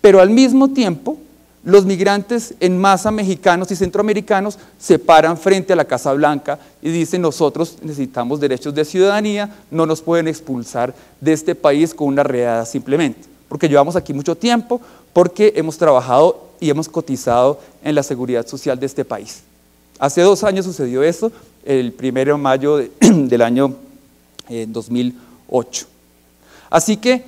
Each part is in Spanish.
pero al mismo tiempo los migrantes en masa mexicanos y centroamericanos se paran frente a la Casa Blanca y dicen: nosotros necesitamos derechos de ciudadanía, no nos pueden expulsar de este país con una redada simplemente, porque llevamos aquí mucho tiempo, porque hemos trabajado y hemos cotizado en la seguridad social de este país. Hace 2 años sucedió eso, el 1 de mayo del año 2008. Así que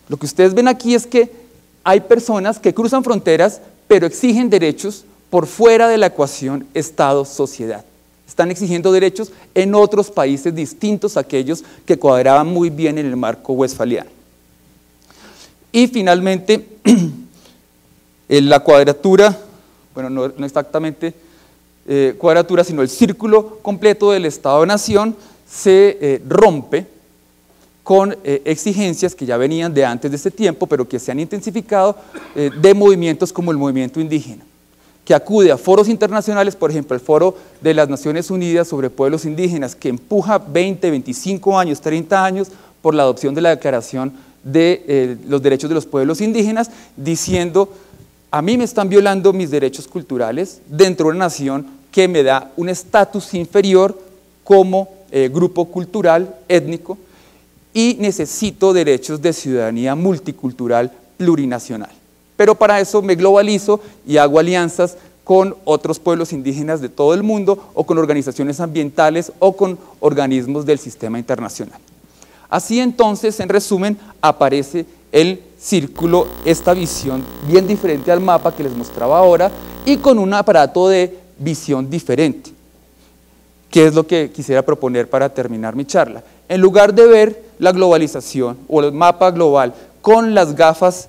lo que ustedes ven aquí es que hay personas que cruzan fronteras, pero exigen derechos por fuera de la ecuación Estado-sociedad. Están exigiendo derechos en otros países distintos a aquellos que cuadraban muy bien en el marco westfaliano. Y finalmente, la cuadratura, bueno, no exactamente cuadratura, sino el círculo completo del Estado-Nación se rompe con exigencias que ya venían de antes de este tiempo, pero que se han intensificado, de movimientos como el movimiento indígena, que acude a foros internacionales, por ejemplo, el Foro de las Naciones Unidas sobre Pueblos Indígenas, que empuja 20, 25 años, 30 años por la adopción de la Declaración de los Derechos de los Pueblos Indígenas, diciendo: a mí me están violando mis derechos culturales dentro de una nación que me da un estatus inferior como grupo cultural, étnico, y necesito derechos de ciudadanía multicultural plurinacional. Pero para eso me globalizo y hago alianzas con otros pueblos indígenas de todo el mundo, o con organizaciones ambientales, o con organismos del sistema internacional. Así entonces, en resumen, aparece el círculo, esta visión bien diferente al mapa que les mostraba ahora, y con un aparato de visión diferente, que es lo que quisiera proponer para terminar mi charla. En lugar de ver la globalización o el mapa global con las gafas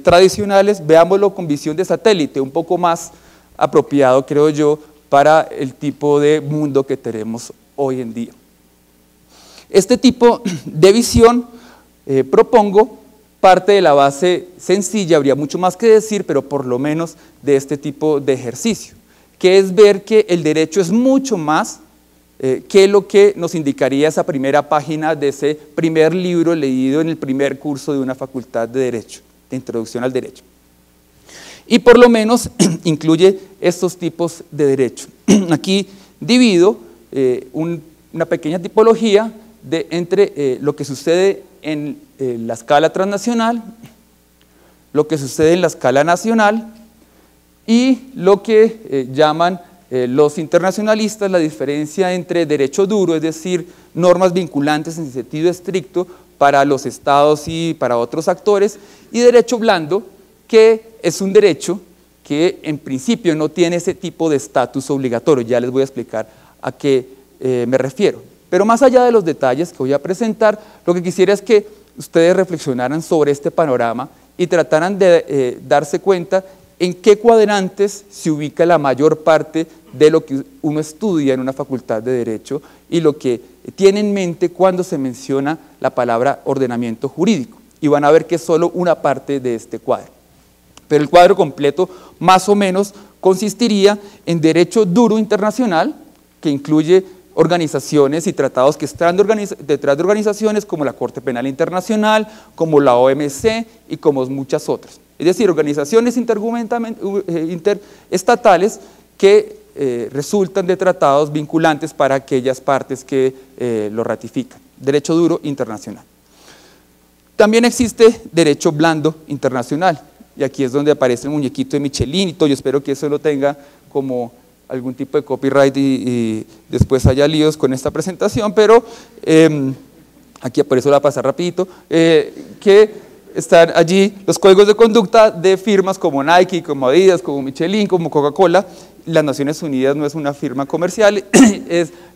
tradicionales, veámoslo con visión de satélite, un poco más apropiado, creo yo, para el tipo de mundo que tenemos hoy en día. Este tipo de visión, propongo, parte de la base sencilla, habría mucho más que decir, pero por lo menos de este tipo de ejercicio, que es ver que el derecho es mucho más que lo que nos indicaría esa primera página de ese primer libro leído en el primer curso de una facultad de Derecho, de Introducción al Derecho. Y por lo menos incluye estos tipos de derecho. Aquí divido una pequeña tipología entre lo que sucede en la escala transnacional, lo que sucede en la escala nacional y lo que llaman los internacionalistas la diferencia entre derecho duro, es decir, normas vinculantes en sentido estricto para los estados y para otros actores, y derecho blando, que es un derecho que en principio no tiene ese tipo de estatus obligatorio. Ya les voy a explicar a qué me refiero. Pero más allá de los detalles que voy a presentar, lo que quisiera es que ustedes reflexionaran sobre este panorama y trataran de darse cuenta en qué cuadrantes se ubica la mayor parte de lo que uno estudia en una facultad de Derecho y lo que tiene en mente cuando se menciona la palabra ordenamiento jurídico. Y van a ver que es solo una parte de este cuadro. Pero el cuadro completo más o menos consistiría en derecho duro internacional, que incluye organizaciones y tratados que están detrás de organizaciones como la Corte Penal Internacional, como la OMC y como muchas otras. Es decir, organizaciones interestatales que resultan de tratados vinculantes para aquellas partes que lo ratifican. Derecho duro internacional. También existe derecho blando internacional, y aquí es donde aparece el muñequito de Michelin y todo. Yo espero que eso lo tenga como algún tipo de copyright y después haya líos con esta presentación, pero aquí por eso la voy a pasar rapidito, que están allí los códigos de conducta de firmas como Nike, como Adidas, como Michelin, como Coca-Cola. Las Naciones Unidas no es una firma comercial,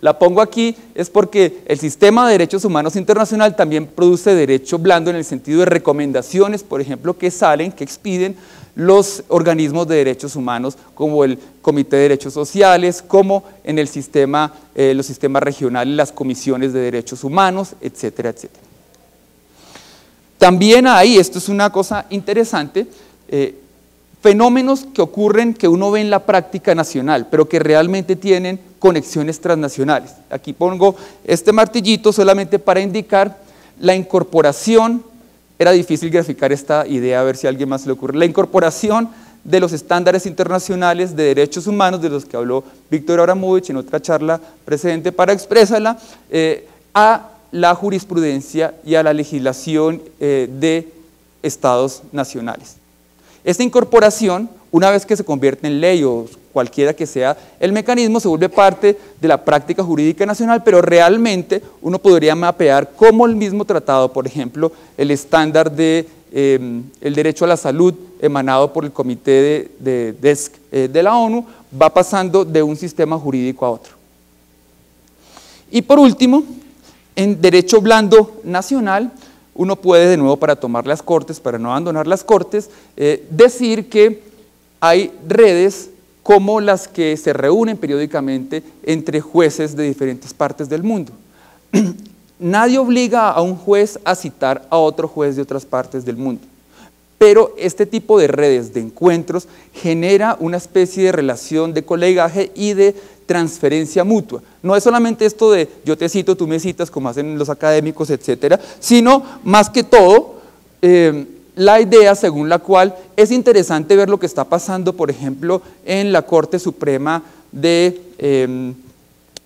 la pongo aquí, es porque el sistema de derechos humanos internacional también produce derecho blando en el sentido de recomendaciones, por ejemplo, que expiden los organismos de derechos humanos, como el Comité de Derechos Sociales, como en el sistema, los sistemas regionales, las comisiones de derechos humanos, etcétera, etcétera. También hay, esto es una cosa interesante, fenómenos que ocurren, que uno ve en la práctica nacional, pero que realmente tienen conexiones transnacionales. Aquí pongo este martillito solamente para indicar la incorporación era difícil graficar esta idea, a ver si a alguien más se le ocurre. La incorporación de los estándares internacionales de derechos humanos, de los que habló Víctor Abramovich en otra charla precedente para expresarla, a la jurisprudencia y a la legislación de estados nacionales. Esta incorporación, una vez que se convierte en ley o cualquiera que sea el mecanismo, se vuelve parte de la práctica jurídica nacional, pero realmente uno podría mapear cómo el mismo tratado, por ejemplo, el estándar de el derecho a la salud emanado por el Comité de DESC de la ONU, va pasando de un sistema jurídico a otro. Y por último, en derecho blando nacional, uno puede, de nuevo para tomar las cortes, para no abandonar las cortes, decir que hay redes como las que se reúnen periódicamente entre jueces de diferentes partes del mundo. Nadie obliga a un juez a citar a otro juez de otras partes del mundo, pero este tipo de redes de encuentros genera una especie de relación de colegaje y de transferencia mutua. No es solamente esto de yo te cito, tú me citas, como hacen los académicos, etcétera, sino más que todo la idea según la cual es interesante ver lo que está pasando, por ejemplo, en la Corte Suprema de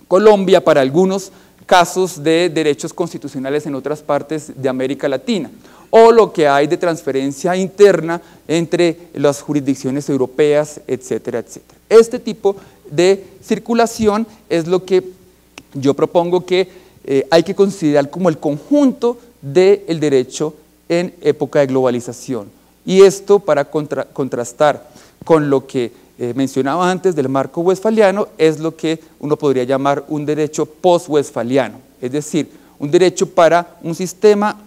Colombia para algunos casos de derechos constitucionales en otras partes de América Latina, o lo que hay de transferencia interna entre las jurisdicciones europeas, etcétera, etcétera. Este tipo de circulación es lo que yo propongo que hay que considerar como el conjunto del derecho en época de globalización. Y esto para contrastar con lo que mencionaba antes del marco westfaliano, es lo que uno podría llamar un derecho post-westfaliano, es decir, un derecho para un sistema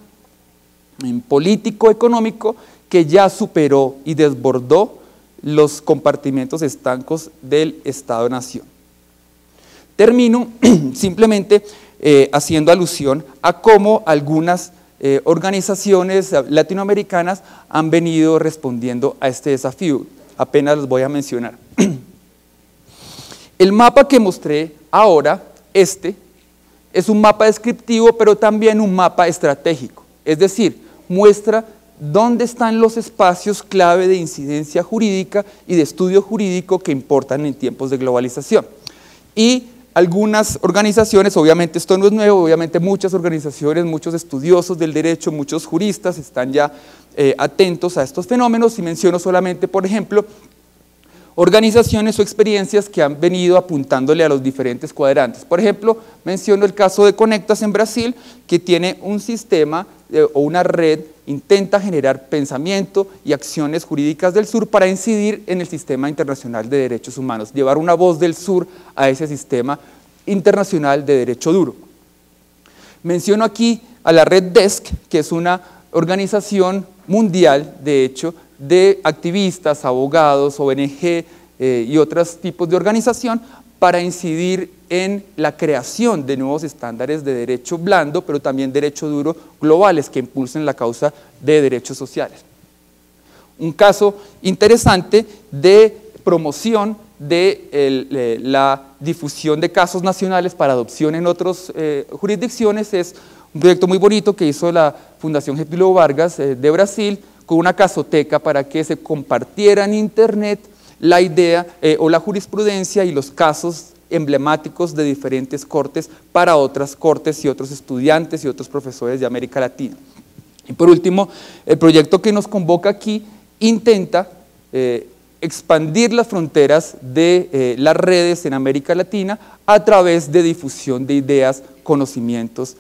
político-económico que ya superó y desbordó los compartimentos estancos del Estado-Nación. Termino simplemente haciendo alusión a cómo algunas organizaciones latinoamericanas han venido respondiendo a este desafío. Apenas los voy a mencionar. El mapa que mostré ahora, es un mapa descriptivo, pero también un mapa estratégico. Es decir, muestra dónde están los espacios clave de incidencia jurídica y de estudio jurídico que importan en tiempos de globalización. Y algunas organizaciones, obviamente esto no es nuevo, obviamente muchas organizaciones, muchos estudiosos del derecho, muchos juristas están ya atentos a estos fenómenos, y menciono solamente, por ejemplo, organizaciones o experiencias que han venido apuntándole a los diferentes cuadrantes. Por ejemplo, menciono el caso de Conectas en Brasil, que tiene un sistema o una red, intenta generar pensamiento y acciones jurídicas del sur para incidir en el sistema internacional de derechos humanos, llevar una voz del sur a ese sistema internacional de derecho duro. Menciono aquí a la red DESC, que es una organización mundial, de hecho, de activistas, abogados, ONG y otros tipos de organización para incidir en la creación de nuevos estándares de derecho blando, pero también derecho duro globales que impulsen la causa de derechos sociales. Un caso interesante de promoción de la difusión de casos nacionales para adopción en otras jurisdicciones es un proyecto muy bonito que hizo la Fundación Getúlio Vargas de Brasil, con una casoteca para que se compartiera en internet la idea o la jurisprudencia y los casos emblemáticos de diferentes cortes para otras cortes y otros estudiantes y otros profesores de América Latina. Y por último, el proyecto que nos convoca aquí intenta expandir las fronteras de las redes en América Latina a través de difusión de ideas, conocimientos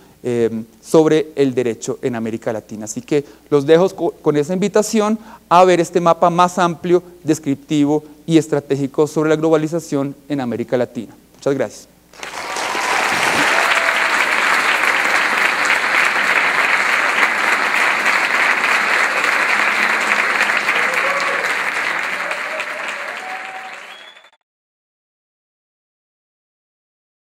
sobre el derecho en América Latina. Así que los dejo con esa invitación a ver este mapa más amplio, descriptivo y estratégico sobre la globalización en América Latina. Muchas gracias.